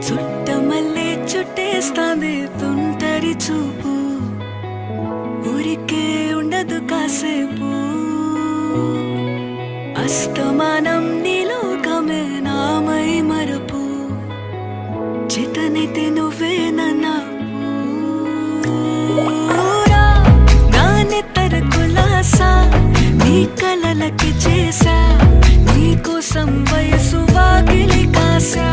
చుట్టమల్లే చుట్టేస్తాంది తుంటరి చూపు, ఊరికే ఉండదు కాసేపు. అస్తమానం నీలోకమే నామై మరపు, చేతనైతే నువ్వే నన్నా నానెత్తర కులాసా నీ కలలకి చేసా, నీ కోసం వయసు వాకిలి కాసా.